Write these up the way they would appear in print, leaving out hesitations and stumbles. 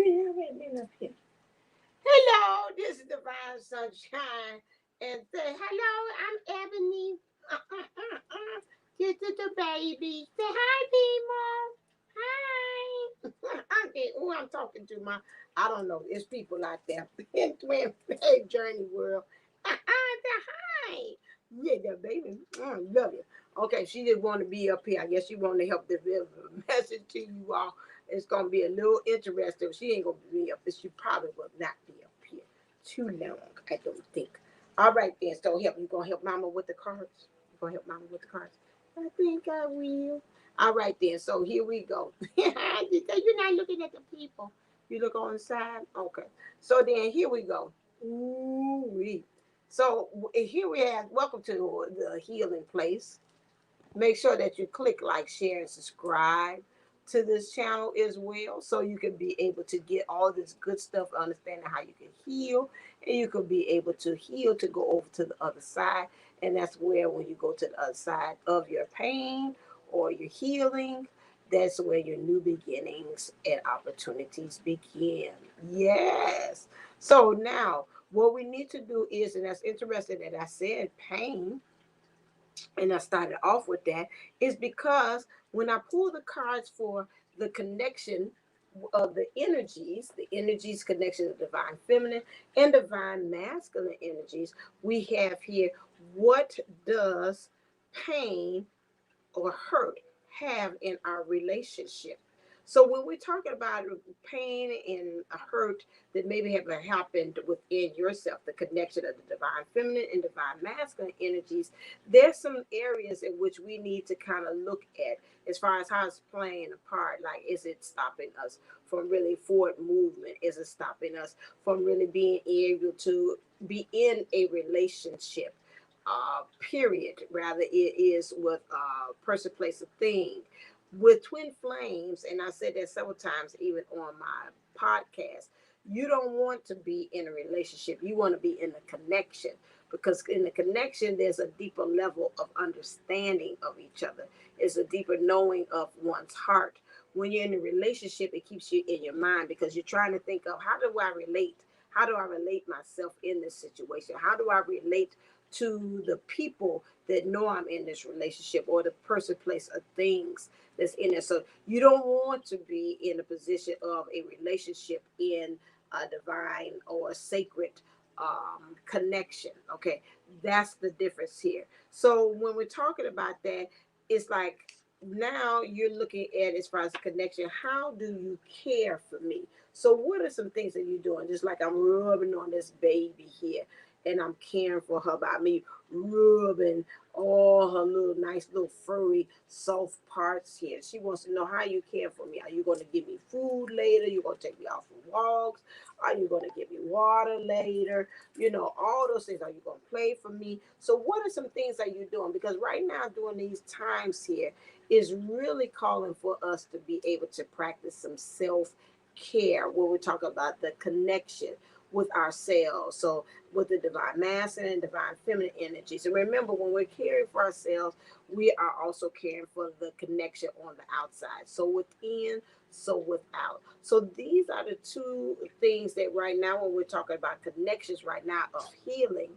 up here. Hello, this is Divine Sunshine. And say, hello, I'm Ebony. This is the baby. Say hi, people. Hi. Okay, who I'm talking to, my, I don't know. It's people out there in Twin Journey World. Say hi. Yeah, the baby. Love you. Okay, she just want to be up here. I guess she want to help deliver a message to you all. It's gonna be a little interesting. She ain't gonna be up, but she probably will not be up here too long. I don't think. All right then. So help you gonna help Mama with the cards. You gonna help Mama with the cards. I think I will. All right then. So here we go. You're not looking at the people. You look on the side. Okay. So then here we go. Ooh wee. So here we have. Welcome to the healing place. Make sure that you click like, share, and subscribe to this channel as well, so you can be able to get all this good stuff, understanding how you can heal, and you can be able to heal to go over to the other side. And that's where, when you go to the other side of your pain or your healing, that's where your new beginnings and opportunities begin. Yes. So now what we need to do is, and that's interesting that I said pain, and I started off with that, is because when I pull the cards for the connection of the energies connection of divine feminine and divine masculine energies, we have here, what does pain or hurt have in our relationship? So when we're talking about pain and a hurt that maybe have happened within yourself, the connection of the divine feminine and divine masculine energies, there's some areas in which we need to kind of look at as far as how it's playing a part. Like, is it stopping us from really forward movement? Is it stopping us from really being able to be in a relationship? Period. Rather, it is with person, place, or thing. With twin flames, and I said that several times, even on my podcast, you don't want to be in a relationship. You want to be in a connection, because in the connection, there's a deeper level of understanding of each other. It's a deeper knowing of one's heart. When you're in a relationship, it keeps you in your mind, because you're trying to think of, how do I relate? How do I relate myself in this situation? How do I relate to the people that know I'm in this relationship, or the person, place, or things that's in it? So you don't want to be in a position of a relationship in a divine or a sacred connection. Okay, that's the difference here. So when we're talking about that, it's like, now you're looking at, as far as the connection, how do you care for me? So what are some things that you're doing? Just like I'm rubbing on this baby here, and I'm caring for her by me rubbing all her little nice little furry soft parts here. She wants to know, how you care for me. Are you going to give me food later? You going to take me out for walks? Are you going to give me water later? All those things. Are you going to play for me? So what are some things that you're doing? Because right now, during these times here, is really calling for us to be able to practice some self care, when we talk about the connection with ourselves. So with the divine masculine and divine feminine energies. And remember, when we're caring for ourselves, we are also caring for the connection on the outside. So within, so without. So these are the two things that right now, when we're talking about connections right now of healing,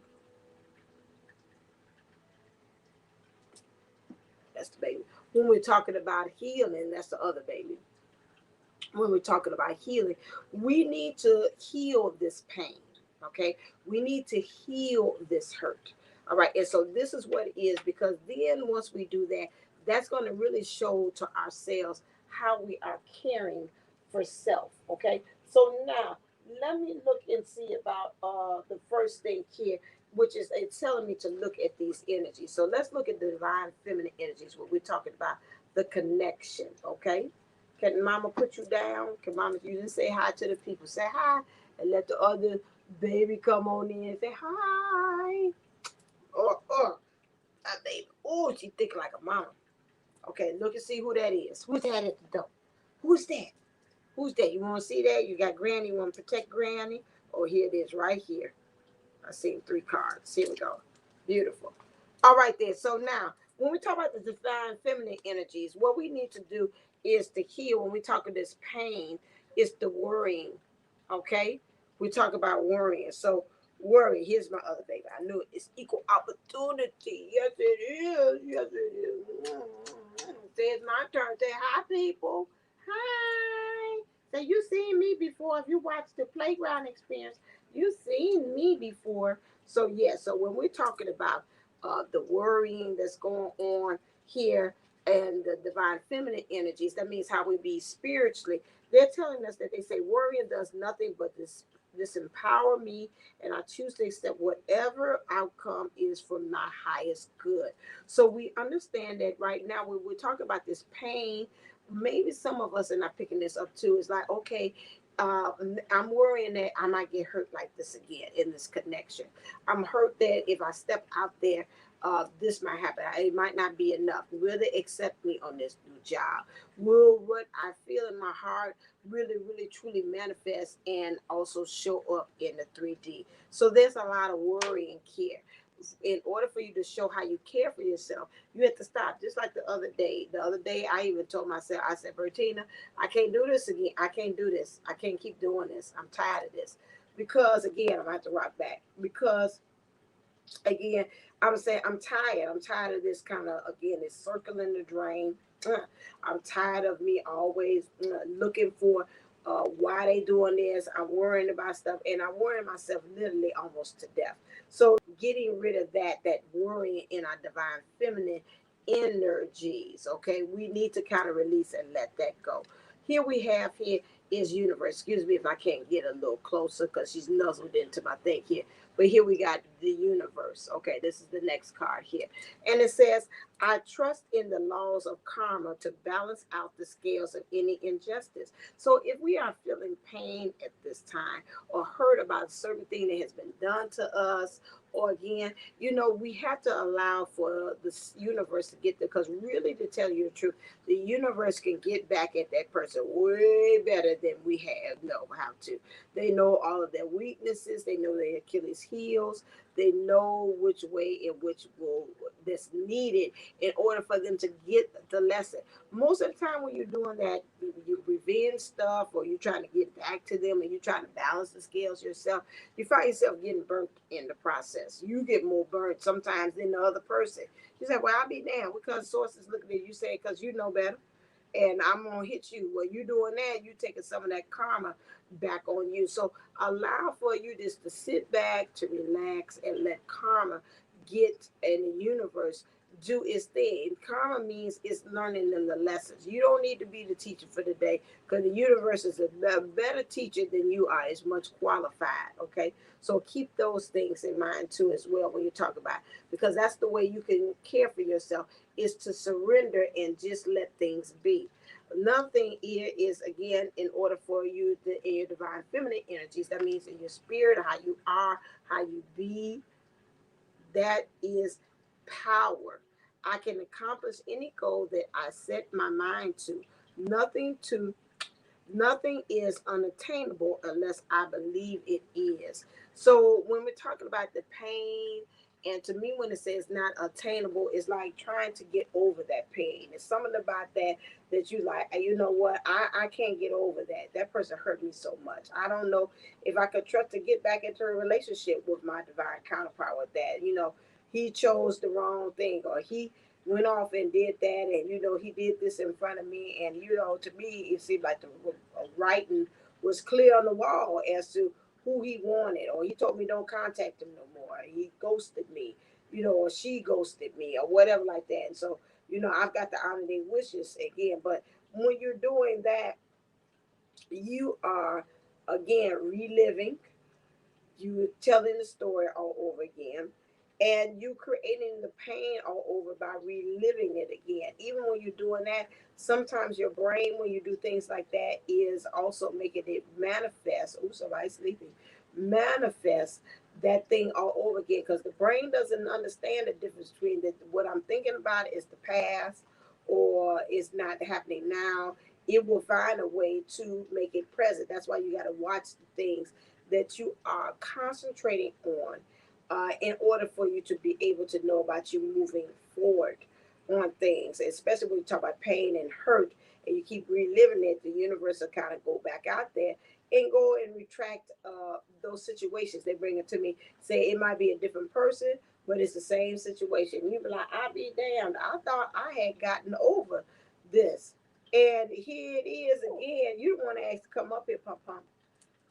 that's the baby. When we're talking about healing, that's the other baby. When we're talking about healing, we need to heal this pain. Okay, we need to heal this hurt. All right, and so this is what it is, because then once we do that, that's going to really show to ourselves how we are caring for self. Okay, so now let me look and see about the first thing here, which is it's telling me to look at these energies. So let's look at the divine feminine energies, what we're talking about, the connection. Okay, can Mama put you down? Can Mama, you just say hi to the people? Say hi, and let the other baby come on in and say hi. Or that baby. Oh, she think like a mama. Okay, look and see who that is. Who's that at the door? Who's that? Who's that? You want to see that? You got Granny. You want to protect Granny? Oh, here it is right here. I see 3 cards. Here we go. Beautiful. All right then. So now, when we talk about the divine feminine energies, what we need to do is to heal. When we talk of this pain, It's the worrying. Okay, we talk about worrying. So worry. Here's my other baby. I knew it. It's equal opportunity. Yes, it is. Yes, it is. Say it's my turn. Say hi, people. Hi. Say you seen me before. If you watched the playground experience, you seen me before. So yeah. So when we're talking about the worrying that's going on here and the divine feminine energies, that means how we be spiritually. They're telling us that they say worrying does nothing but disempower me, and I choose to accept whatever outcome is for my highest good. So we understand that right now when we're talking about this pain, maybe some of us are not picking this up too. It's like, okay, I'm worrying that I might get hurt like this again in this connection. I'm hurt that if I step out there, this might happen. It might not be enough. Will they accept me on this new job? Will what I feel in my heart really, really, truly manifest and also show up in the 3D? So there's a lot of worrying here. In order for you to show how you care for yourself, you have to stop. Just like the other day. The other day, I even told myself, I said, Bertina, I can't do this again. I can't do this. I can't keep doing this. I'm tired of this. Because, again, I'm going to have to rock back. Because again, I'm saying I'm tired. I'm tired of this kind of, again, it's circling the drain. I'm tired of me always looking for why they doing this. I'm worrying about stuff, and I'm worrying myself literally almost to death. So getting rid of that worrying in our divine feminine energies. Okay, we need to kind of release and let that go. Here we have here is universe. Excuse me if I can't get a little closer because she's nuzzled into my thing here. But here we got the universe. Okay, this is the next card here. And it says, I trust in the laws of karma to balance out the scales of any injustice. So if we are feeling pain at this time or hurt about a certain thing that has been done to us, or again, we have to allow for the universe to get there. Because really, to tell you the truth, the universe can get back at that person way better than we know how to. They know all of their weaknesses. They know their Achilles heels. They know which way in which will that's needed in order for them to get the lesson. Most of the time when you're doing that, you revenge stuff or you're trying to get back to them and you're trying to balance the scales yourself, you find yourself getting burnt in the process. You get more burnt sometimes than the other person. You say, well, I'll be damned because sources looking at you say, because you know better and I'm gonna hit you. Well, you doing that, you taking some of that karma back on you. So allow for you just to sit back, to relax, and let karma get in the universe do its thing. Karma means it's learning them the lessons. You don't need to be the teacher for the day because the universe is a better teacher than you are. It's much qualified. Okay, so keep those things in mind too as well when you talk about it, because that's the way you can care for yourself is to surrender and just let things be. Another thing here is again, in order for you to in your divine feminine energies, that means in your spirit, how you are, how you be, that is power. I can accomplish any goal that I set my mind to. Nothing to Nothing is unattainable unless I believe it is. So when we're talking about the pain, and to me, when it says not attainable, it's like trying to get over that pain. It's something about that you like, you know what, I can't get over that. That person hurt me so much. I don't know if I could trust to get back into a relationship with my divine counterpart with that. He chose the wrong thing, or he went off and did that, and he did this in front of me, and to me it seemed like the writing was clear on the wall as to who he wanted, or he told me don't contact him no more, he ghosted me, or she ghosted me, or whatever like that. And so I've got to honor their wishes again. But when you're doing that, you are again reliving, you telling the story all over again, and you creating the pain all over by reliving it again. Even when you're doing that, sometimes your brain, when you do things like that, is also making it manifest. Oh, somebody's sleeping. Manifest that thing all over again, because the brain doesn't understand the difference between what I'm thinking about is the past or it's not happening now. It will find a way to make it present. That's why you got to watch the things that you are concentrating on in order for you to be able to know about you moving forward on things, especially when you talk about pain and hurt. and you keep reliving it, the universe will kind of go back out there and go and retract those situations. They bring it to me, say it might be a different person, but it's the same situation. You be like, I'll be damned. I thought I had gotten over this. And here it is again. You don't want to ask to come up here, Pum Pum.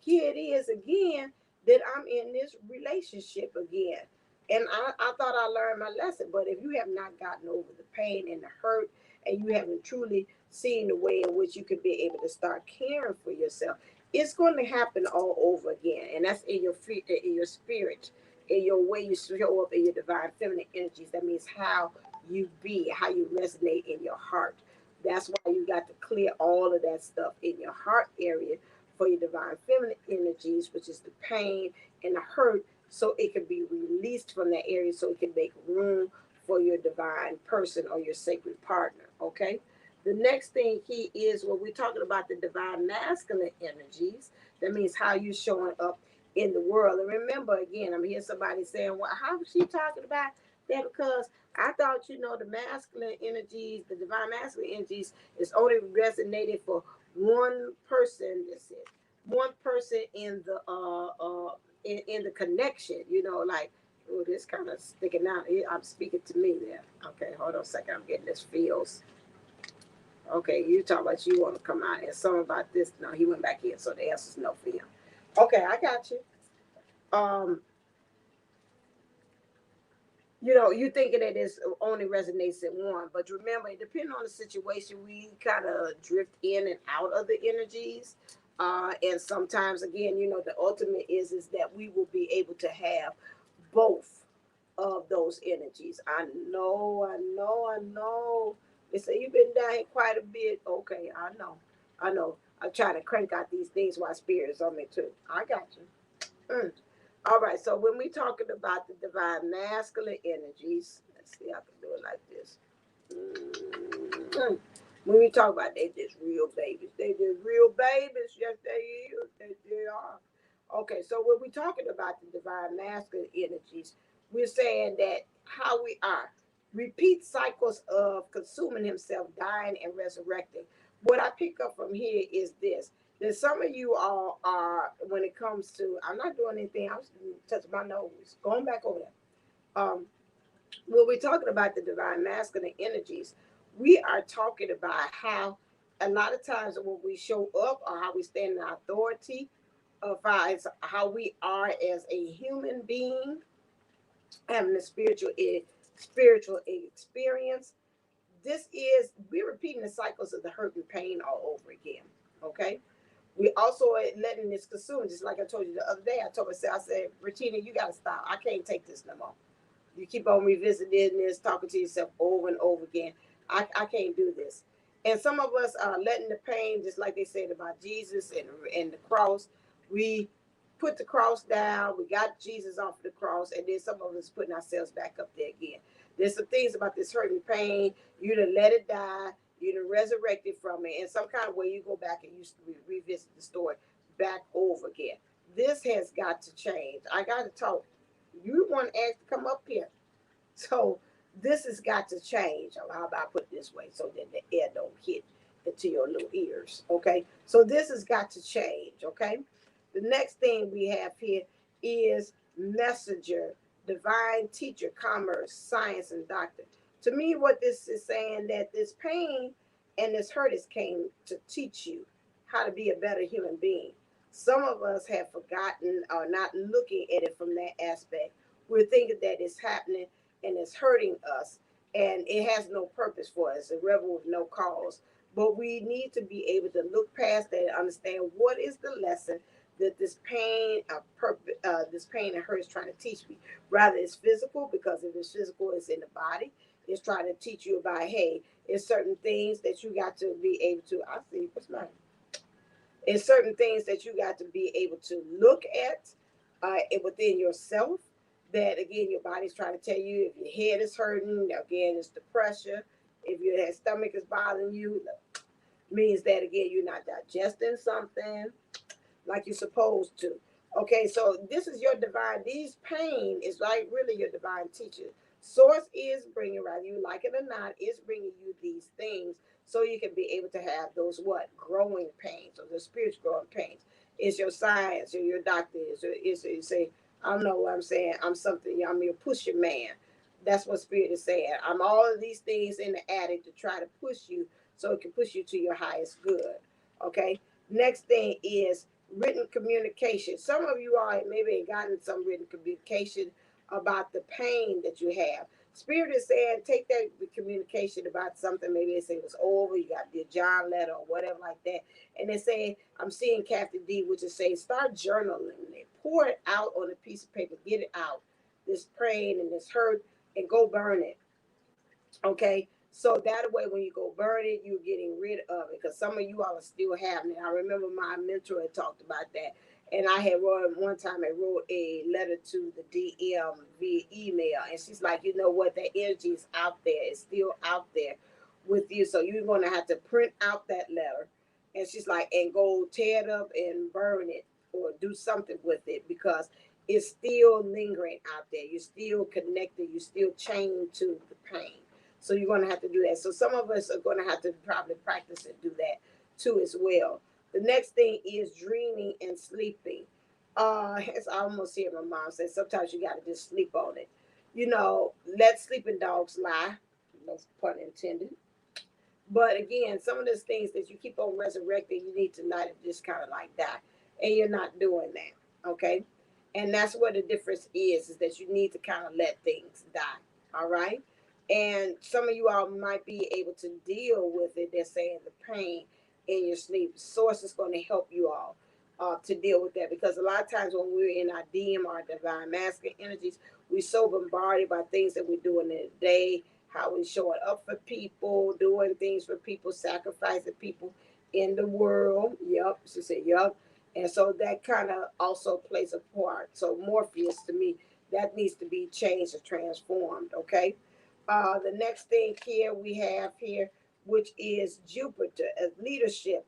Here it is again that I'm in this relationship again. And I thought I learned my lesson. But if you have not gotten over the pain and the hurt, and you haven't truly seen the way in which you can be able to start caring for yourself, it's going to happen all over again. And that's in your spirit, in your way you show up in your divine feminine energies. That means how you be, how you resonate in your heart. That's why you got to clear all of that stuff in your heart area for your divine feminine energies, which is the pain and the hurt, so it can be released from that area so it can make room for your divine person or your sacred partner. Okay. The next thing he is when we're talking about the divine masculine energies, that means how you're showing up in the world. And remember, again, I'm hearing somebody saying, well, how is she talking about that? Because I thought, the masculine energies, the divine masculine energies, is only resonated for one person. This is one person in the in the connection. Like, oh, this kind of sticking out. I'm speaking to me there. Okay, hold on a second. I'm getting this feels. Okay, you talk about you want to come out and something about this. No, he went back in, so the answer's no for him. Okay, I got you. Um, you thinking that this only resonates in one, but remember, depending on the situation, we kind of drift in and out of the energies. And sometimes, again, the ultimate is that we will be able to have both of those energies. I know. They say you've been down here quite a bit. Okay, I know. I'm trying to crank out these things while spirit is on me too. I got you. All right, so when we're talking about the divine masculine energies, let's see, I can do it like this. Mm. When we talk about they just real babies, yes they is, they are. Okay, so when we're talking about the divine masculine energies, we're saying that how we are repeat cycles of consuming himself, dying and resurrecting. What I pick up from here is this: that some of you all are, when it comes to, I'm not doing anything, I'm just touching my nose, going back over there. When we're talking about the divine masculine energies, we are talking about how a lot of times when we show up or how we stand in authority of how we are as a human being, having a spiritual experience. This is we're repeating the cycles of the hurt and pain all over again. Okay. We also are letting this consume, just like I told you the other day. I said, Regina, you gotta stop. I can't take this no more. You keep on revisiting this, talking to yourself over and over again. I can't do this. And some of us are letting the pain, just like they said about Jesus and the cross, we put the cross down, we got Jesus off the cross, and then some of us putting ourselves back up there again. There's some things about this hurt and pain, you done let it die, you done resurrected from it. In some kind of way, you go back and you revisit the story back over again. This has got to change. I got to talk. You want to ask to come up here. So this has got to change. How about I put it this way so that the air don't hit into your little ears. Okay. So this has got to change. Okay. The next thing we have here is messenger, divine teacher, commerce, science, and doctor. To me, what this is saying that this pain and this hurt is came to teach you how to be a better human being. Some of us have forgotten or not looking at it from that aspect. We're thinking that it's happening and it's hurting us and it has no purpose for us, a rebel with no cause. But we need to be able to look past that and understand what is the lesson that this pain and hurt is trying to teach me. Rather, it's physical, because if it's physical, it's in the body. It's trying to teach you about, hey, it's certain things that you got to be able to. I see what's mine. It's certain things that you got to be able to look at within yourself. That again, your body's trying to tell you if your head is hurting. Again, it's the pressure. If your stomach is bothering you, means that again you're not digesting something like you're supposed to. Okay, so this is your divine. These pain is like really your divine teacher Source is bringing, whether you like it or not, is bringing you these things so you can be able to have those what growing pains or the spiritual growing pains. It's your science or your doctor is you say, I don't know what I'm saying. I'm something. I'm your pusher man. That's what spirit is saying. I'm all of these things in the attic to try to push you so it can push you to your highest good. Okay. Next thing is written communication. Some of you all maybe have gotten some written communication about the pain that you have. Spirit is saying take that communication about something. Maybe they say it was over. You got the John letter or whatever like that, and they say I'm seeing Captain D, which is saying start journaling it, pour it out on a piece of paper, get it out. This pain and this hurt, and go burn it. Okay, so that way when you go burn it, you're getting rid of it because some of you all are still having it. I remember my mentor had talked about that, and I had wrote one time. I wrote a letter to the DM via email, and she's like, you know what? That energy is out there. It's still out there with you, so you're gonna have to print out that letter. And she's like, and go tear it up and burn it or do something with it because it's still lingering out there. You're still connected. You're still chained to the pain. So you're going to have to do that. So some of us are going to have to probably practice and do that too as well. The next thing is dreaming and sleeping. It's I almost hear my mom say sometimes you got to just sleep on it. You know, let sleeping dogs lie. No pun intended. But again, some of those things that you keep on resurrecting, you need to let it just kind of like die. And you're not doing that. Okay. And that's what the difference is that you need to kind of let things die. All right. And some of you all might be able to deal with it. They're saying the pain in your sleep. Source is going to help you all to deal with that because a lot of times when we're in our DM, our divine masculine energies, we're so bombarded by things that we're doing in the day, how we showing up for people, doing things for people, sacrificing people in the world. Yep, she said, yep. And so that kind of also plays a part. So Morpheus to me, that needs to be changed or transformed. Okay. The next thing here we have here, which is Jupiter as leadership,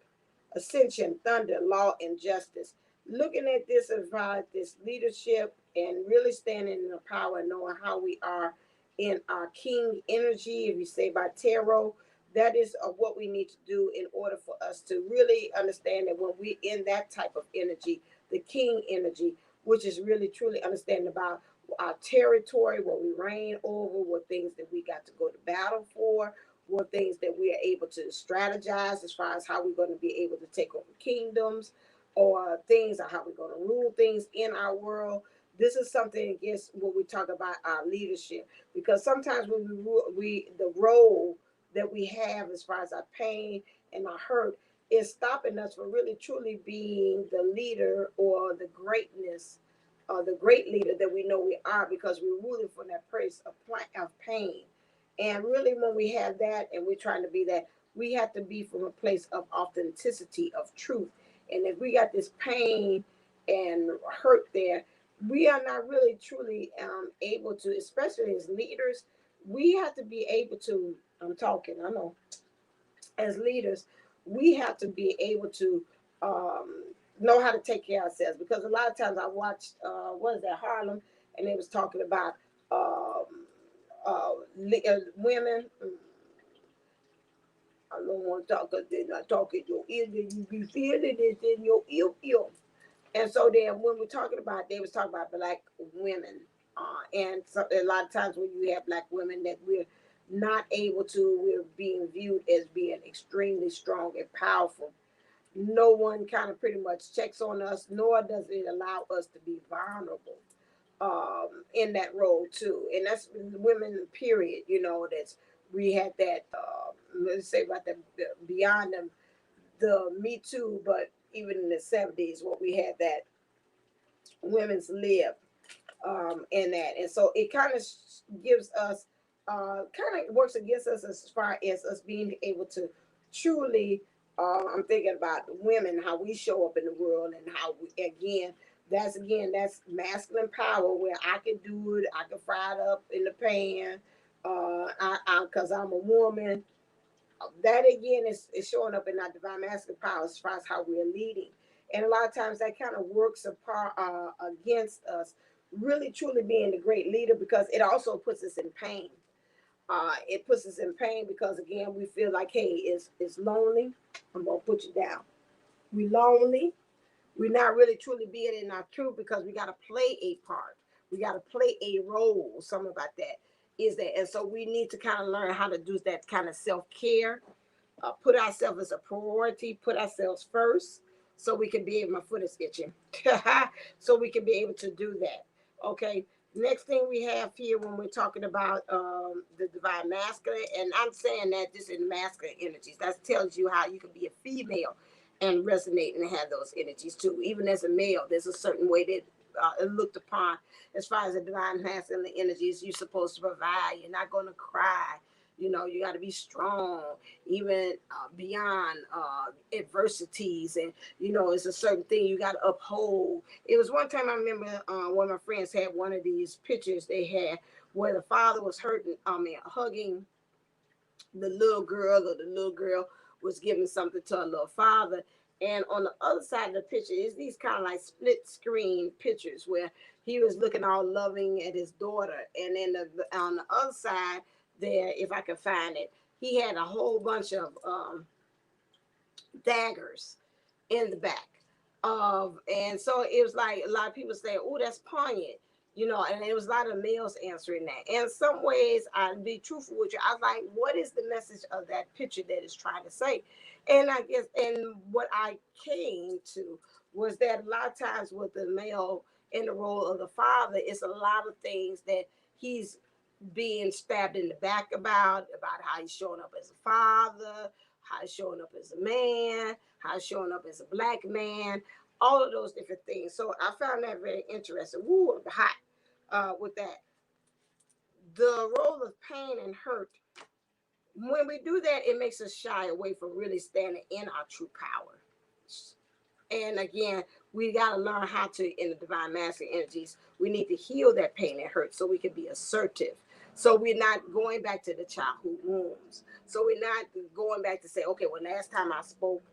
ascension, thunder, law, and justice. Looking at this as far as this leadership and really standing in the power and knowing how we are in our king energy, if you say by tarot, that is what we need to do in order for us to really understand that when we're in that type of energy, the king energy, which is really truly understanding about our territory, what we reign over, what things that we got to go to battle for, what things that we are able to strategize as far as how we're going to be able to take over kingdoms or things or how we're going to rule things in our world. This is something against when we talk about our leadership because sometimes when we the role that we have as far as our pain and our hurt is stopping us from really truly being the leader or the greatness the great leader that we know we are because we're ruling from that place of pain. And really, when we have that and we're trying to be that, we have to be from a place of authenticity, of truth. And if we got this pain and hurt there, we are not really truly able to, especially as leaders, we have to be able to. I'm talking, I know, as leaders, we have to be able to know how to take care of ourselves because a lot of times I watched what is that Harlem and they was talking about um, women. I don't want to talk because they're not talking your ear. You be feeling it in your ear. And so then when we're talking about, they was talking about black women. And so, a lot of times when you have black women that we're not able to, we're being viewed as being extremely strong and powerful. No one kind of pretty much checks on us, nor does it allow us to be vulnerable in that role too. And that's women, period. You know, that's we had that. Let's say about the beyond the Me Too, but even in the 70s, what we had that women's lib in that. And so it kind of gives us, kind of works against us as far as us being able to truly, I'm thinking about women, how we show up in the world and how we, that's masculine power where I can do it, I can fry it up in the pan, because I'm a woman. That again is showing up in our divine masculine power as far as how we're leading. And a lot of times that kind of works apart against us really truly being the great leader, because it also puts us in pain. It puts us in pain because again we feel like, hey, it's lonely. I'm gonna put you down. We lonely. We're not really truly being in our truth because we got to play a part. We got to play a role. Something about that is that, and so we need to kind of learn how to do that kind of self care, put ourselves as a priority, put ourselves first, so we can be able. My foot is itching, so we can be able to do that. Okay. Next thing we have here when we're talking about the divine masculine, and I'm saying that this is masculine energies. That tells you how you can be a female and resonate and have those energies too. Even as a male, there's a certain way that looked upon as far as the divine masculine energies. You're supposed to provide. You're not going to cry. You know, you got to be strong, even beyond adversities. And, you know, it's a certain thing you got to uphold. It was one time I remember one of my friends had one of these pictures they had where the father was hugging the little girl, or the little girl was giving something to her little father. And on the other side of the picture is these kind of like split screen pictures where he was looking all loving at his daughter. And then on the other side there, if I can find it, he had a whole bunch of daggers in the back of, and so it was like a lot of people say, oh, that's poignant, you know, and there was a lot of males answering that. And in some ways, I'd be truthful with you, I was like, what is the message of that picture that it's trying to say? And I guess, and what I came to was that a lot of times with the male in the role of the father, it's a lot of things that he's being stabbed in the back about how he's showing up as a father, how he's showing up as a man, how he's showing up as a black man, all of those different things. So I found that very interesting. Woo, hot with that. The role of pain and hurt. When we do that, it makes us shy away from really standing in our true power. And again, we got to learn how to, in the divine masculine energies, we need to heal that pain and hurt so we can be assertive. So we're not going back to the childhood wounds. So we're not going back to say, okay, well, last time I spoke,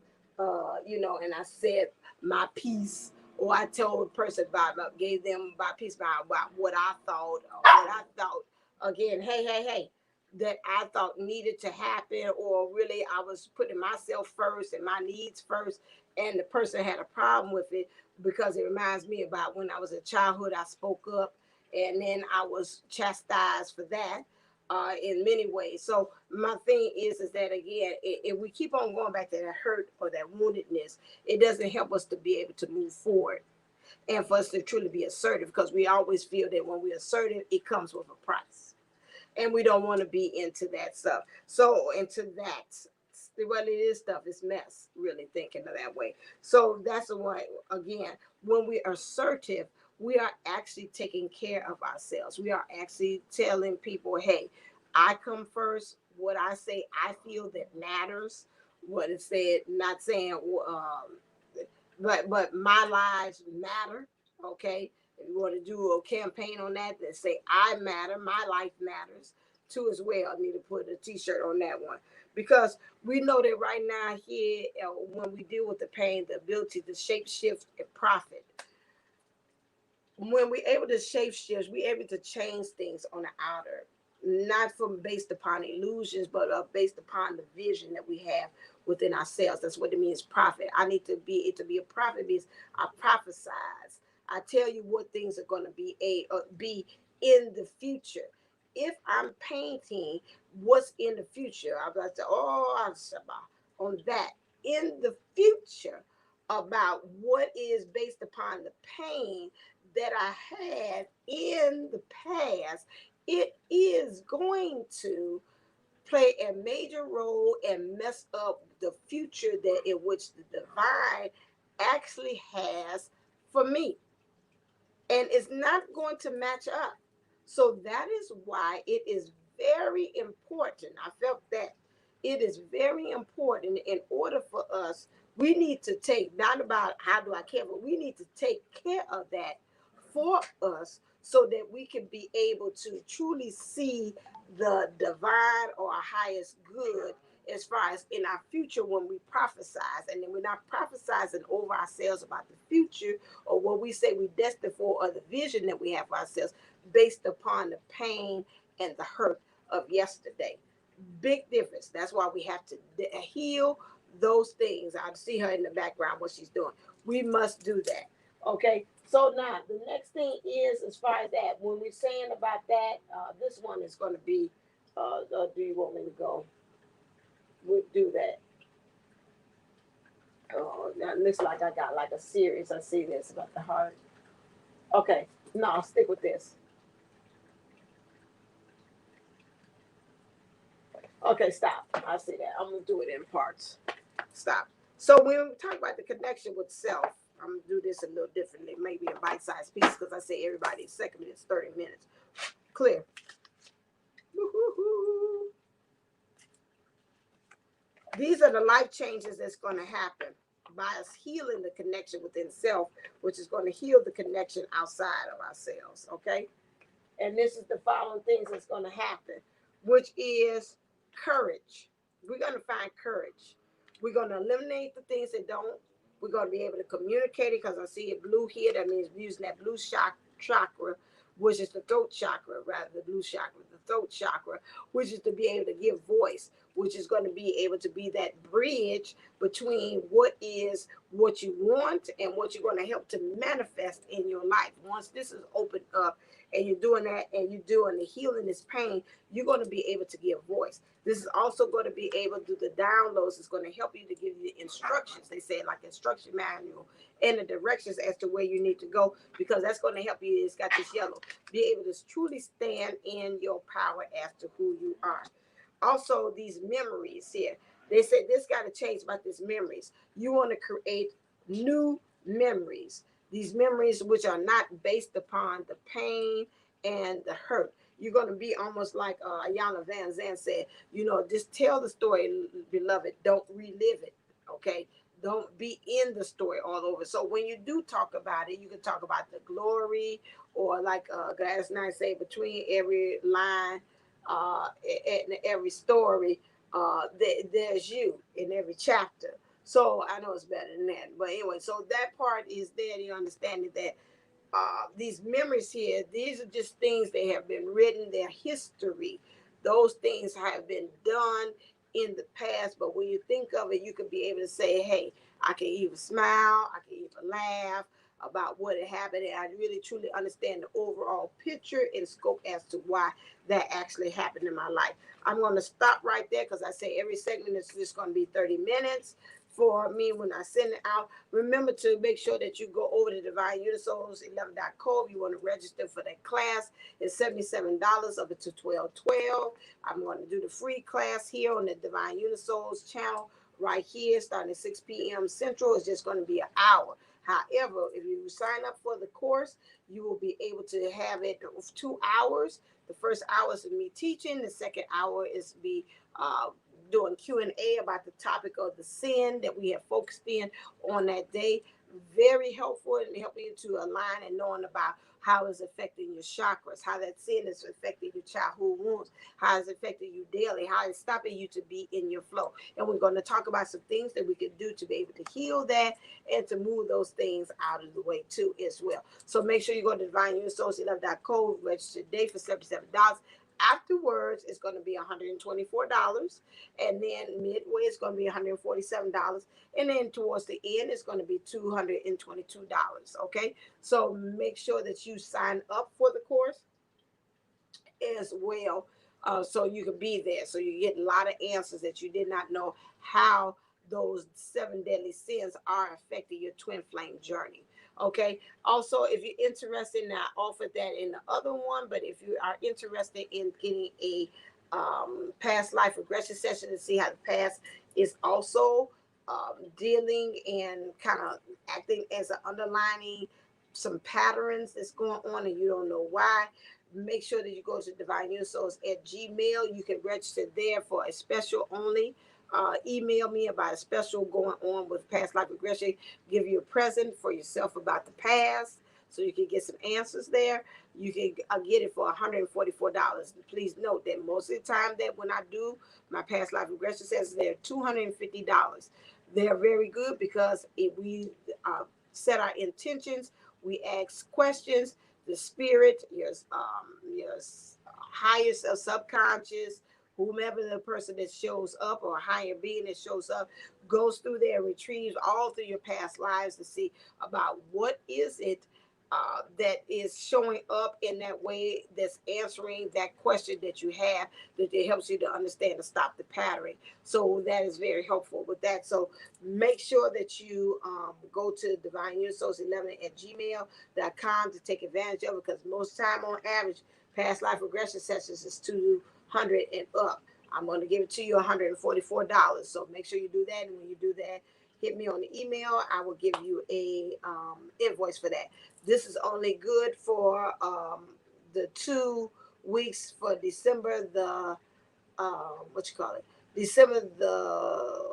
you know, and I said my piece, or I told a person gave them my piece about what I thought, or what I thought. Again, hey, that I thought needed to happen, or really I was putting myself first and my needs first, and the person had a problem with it because it reminds me about when I was in childhood, I spoke up and then I was chastised for that in many ways. So my thing is that again, if we keep on going back to that hurt or that woundedness, it doesn't help us to be able to move forward and for us to truly be assertive, because we always feel that when we're assertive, it comes with a price, and we don't want to be into that stuff. So into that, well, it is stuff. It's mess. Really thinking of that way. So that's the one. Again, when we are assertive, we are actually taking care of ourselves. We are actually telling people, "Hey, I come first. What I say, I feel that matters. What it said, not saying, but my lives matter." Okay, if you want to do a campaign on that, then say I matter, my life matters too as well. I need to put a t-shirt on that one, because we know that right now here, when we deal with the pain, the ability to shape shift and profit, when we're able to shape shift, we're able to change things on the outer, not from based upon illusions, but based upon the vision that we have within ourselves. That's what it means, profit. I need to be it to be a prophet means I prophesize. I tell you what things are going to be in the future. If I'm painting what's in the future, I'm going to say, oh, I'm on that in the future about what is based upon the pain that I had in the past. It is going to play a major role and mess up the future that in which the divine actually has for me, and it's not going to match up. So that is why it is very important. I felt that it is very important in order for us. We need to take, not about how do I care, but we need to take care of that for us so that we can be able to truly see the divine or highest good as far as in our future when we prophesize. And then we're not prophesizing over ourselves about the future or what we say we're destined for or the vision that we have for ourselves based upon the pain and the hurt of yesterday. Big difference. That's why we have to heal those things. I see her in the background, what she's doing. We must do that. Okay. So now the next thing is, as far as that, when we're saying about that, this one is going to be, do you want me to go? We'll do that. Oh, now it looks like I got like a series. I see this about the heart. Okay. No, I'll stick with this. Okay, stop. I see that. I'm going to do it in parts. Stop. So when we talk about the connection with self, I'm going to do this a little differently, maybe a bite-sized piece, because I say everybody's second minute's 30 minutes. Clear. Woo-hoo-hoo. These are the life changes that's going to happen by us healing the connection within self, which is going to heal the connection outside of ourselves, okay? And this is the following things that's going to happen, which is courage. We're going to find courage. We're going to eliminate the things that don't. We're going to be able to communicate it, because I see it blue here. That means using that blue chakra, which is the throat chakra, rather the blue chakra, the throat chakra, which is to be able to give voice, which is going to be able to be that bridge between what you want and what you're going to help to manifest in your life. Once this is opened up and you're doing that and you're doing the healing this pain, you're going to be able to give voice. This is also going to be able to do the downloads. It's going to help you to give you the instructions. They say like instruction manual and the directions as to where you need to go, because that's going to help you. It's got this yellow. Be able to truly stand in your power as to who you are. Also, these memories here. They said this got to change about these memories. You want to create new memories. These memories which are not based upon the pain and the hurt. You're going to be almost like Ayana Van Zandt said, just tell the story, beloved. Don't relive it, okay? Don't be in the story all over. So when you do talk about it, you can talk about the glory, or like Gladys Knight say, between every line and every story, there's you in every chapter. So I know it's better than that. But anyway, so that part is there. You understanding that these memories here, these are just things that have been written, their history. Those things have been done in the past, but when you think of it, you can be able to say, hey, I can even smile, I can even laugh about what had happened, and I really truly understand the overall picture and scope as to why that actually happened in my life. I'm going to stop right there, because I say every segment is just going to be 30 minutes for me when I send it out. Remember to make sure that you go over to DivineUnisouls11.co if you want to register for that class. It's $77 up to 12/12. I'm going to do the free class here on the Divine Unisouls channel right here, starting at 6 p.m. Central. It's just going to be an hour. However, if you sign up for the course, you will be able to have it 2 hours. The first hour is me teaching. The second hour is me doing Q&A about the topic of the sin that we have focused in on that day. Very helpful in helping you to align and knowing about how it's affecting your chakras, how that sin is affecting your childhood wounds, how it's affecting you daily, how it's stopping you to be in your flow. And we're going to talk about some things that we can do to be able to heal that and to move those things out of the way too as well. So make sure you go to DivineUnisouls11.co, register today for $77. Afterwards, it's going to be $124. And then midway, it's going to be $147. And then towards the end, it's going to be $222. Okay. So make sure that you sign up for the course as well, so you can be there. So you get a lot of answers that you did not know, how those 7 deadly sins are affecting your twin flame journey. Okay. Also, if you're interested, and I offered that in the other one, but if you are interested in getting a past life regression session to see how the past is also dealing and kind of acting as an underlining some patterns that's going on and you don't know why, make sure that you go to Divine Unisouls at Gmail. You can register there for a special only. Email me about a special going on with past life regression. Give you a present for yourself about the past. so you can get some answers there. You can get it for $144. Please note that most of the time that when I do my past life regression sessions, they're $250. They're very good because if we set our intentions, we ask questions, the spirit, your highest or subconscious, whomever the person that shows up or a higher being that shows up, goes through there and retrieves all through your past lives to see about what is it that is showing up in that way, that's answering that question that you have, that it helps you to understand and stop the patterning. So that is very helpful with that. So make sure that you go to divineunisource11 at gmail.com to take advantage of it, because most time on average, past life regression sessions is 200 and up. I'm going to give it to you $144. So make sure you do that. And when you do that, hit me on the email. I will give you a invoice for that. This is only good for the 2 weeks for December the what you call it? December the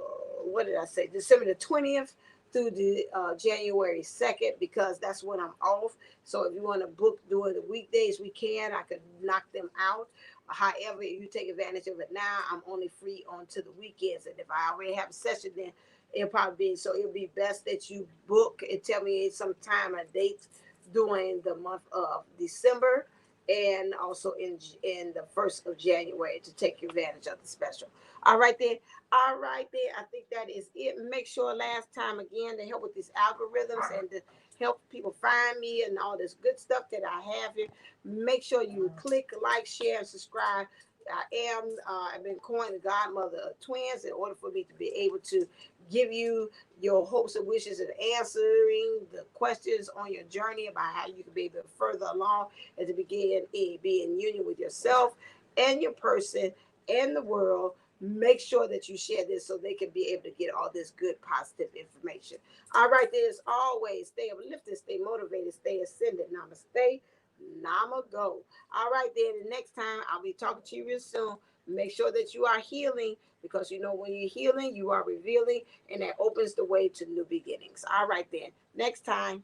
what did I say? December the 20th through the January 2nd, because that's when I'm off. So if you want to book during the weekdays, we can. I could knock them out. However, if you take advantage of it now, I'm only free on to the weekends. And if I already have a session, then it'll probably be, so it'll be best that you book and tell me some time and dates during the month of December, and also in the 1st of January, to take advantage of the special. All right then. All right then. I think that is it. Make sure last time again to help with these algorithms and to help people find me and all this good stuff that I have here. Make sure you click like, share, and subscribe. I've been coined the godmother of twins in order for me to be able to give you your hopes and wishes and answering the questions on your journey about how you can be able to further along and to begin be in union with yourself and your person and the world. Make sure that you share this so they can be able to get all this good positive information. All right, there's always stay uplifted, stay motivated, stay ascended. Namaste. Nama go. All right, then the next time I'll be talking to you real soon. Make sure that you are healing, because you know when you're healing, you are revealing, and that opens the way to new beginnings. All right, then. Next time.